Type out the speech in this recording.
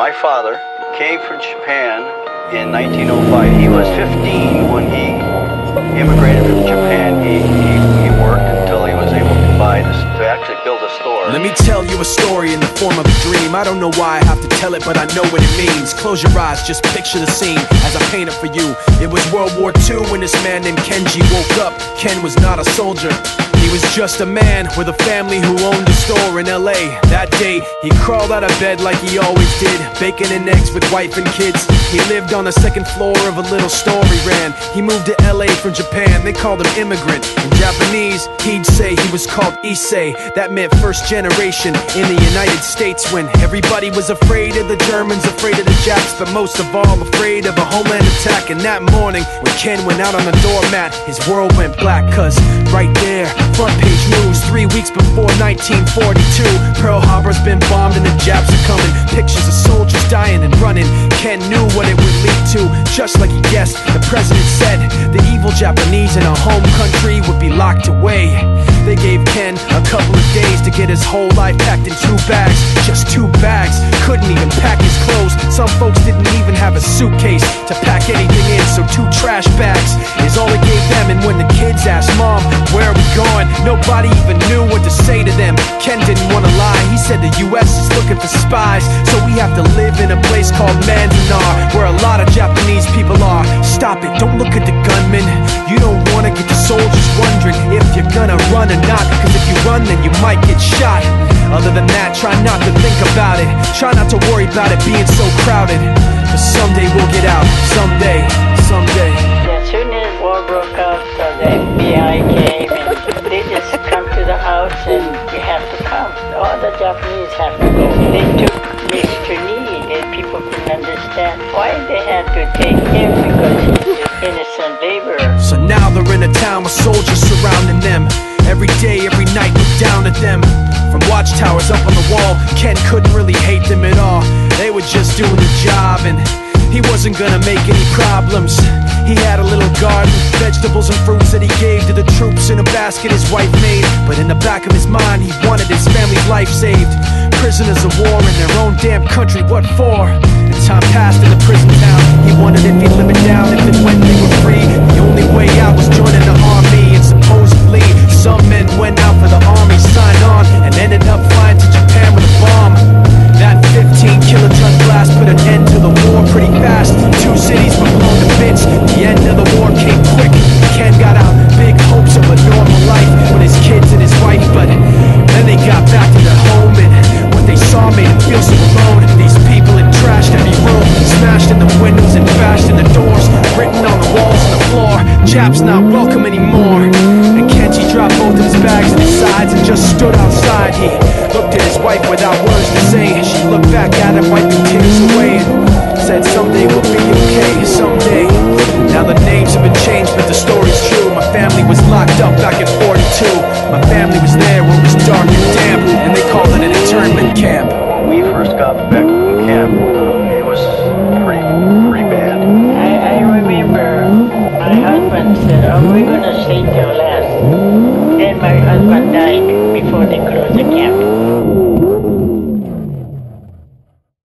my father came from Japan in 1905. He was 15 when he immigrated from Japan. He worked until he was able to actually build a store. Let me tell you a story in the form of a dream. I don't know why I have to tell it, but I know what it means. Close your eyes, just picture the scene as I paint it for you. It was World War II when this man named Kenji woke up. Ken was not a soldier. He was just a man with a family who owned a store in LA. That day, he crawled out of bed like he always did, bacon and eggs with wife and kids. He lived on the second floor of a little store he ran. He moved to LA from Japan, they called him immigrant. In Japanese, he'd say he was called Issei. That meant first generation in the United States, when everybody was afraid of the Germans, afraid of the Japs, but most of all afraid of a homeland attack. And that morning, when Ken went out on the doormat, his world went black, cause right there, front page news, 3 weeks before 1942, Pearl Harbor's been bombed and the Japs are coming. Pictures of soldiers dying and running. Ken knew what it would lead to, just like he guessed. The president said the evil Japanese in our home country would be locked away. They gave Ken a couple of days to get his whole life packed in 2 bags. Just 2 bags, couldn't even pack his clothes. Some folks didn't even have a suitcase to pack anything in, so 2 trash bags is all he gave them. And when the kids asked, "Mom, where are we going?" nobody even knew what to say to them. Ken didn't want to lie, he said the US is looking for spies, so we have to live in a place called Manzanar, where a lot of Japanese people are. Stop it, don't look at the gunman. You don't want to get the soldiers wondering if you're gonna run or not, cause if you run then you might get shot. Other than that, try not to think about it. Try not to worry about it being so crowded, cause someday we'll get out. Someday, someday. As soon as war broke out, the FBI came and they just come to the house and you have to come. All the Japanese have to go. They took Mr. Nii and people couldn't understand why they had to take him, because he's an innocent laborer. So now they're in a town with soldiers surrounding them. Every day, every night, look down at them. From watchtowers up on the wall, Ken couldn't really hate them at all. They were just doing the job and he wasn't gonna make any problems. He had a little garden, vegetables and fruits that he gave to the troops in a basket his wife made. But in the back of his mind, he wanted his family's life saved. Prisoners of war in their own damn country, what for? And time passed in the prison town. He wondered if he'd live it down, if and when they were free. The only way out was joining the army, and supposedly some men went out for the army, signed on, and ended up flying to Japan with a bomb. That 15-kiloton blast put an end to the war pretty fast. 2 cities were blown to bits. The end of the war came quick. Ken got out, big hopes of a normal life with his kids and his wife, but then they got back to their home, and what they saw made him feel so alone. These people had trashed every room, smashed in the windows and bashed in the doors, written on the walls and the floor, "Japs not welcome anymore." And Kenji dropped both of his bags to the sides and just stood outside. He looked at his wife without words to say. She looked back at him, wiping tears away, and said, "Someday we'll be okay, someday."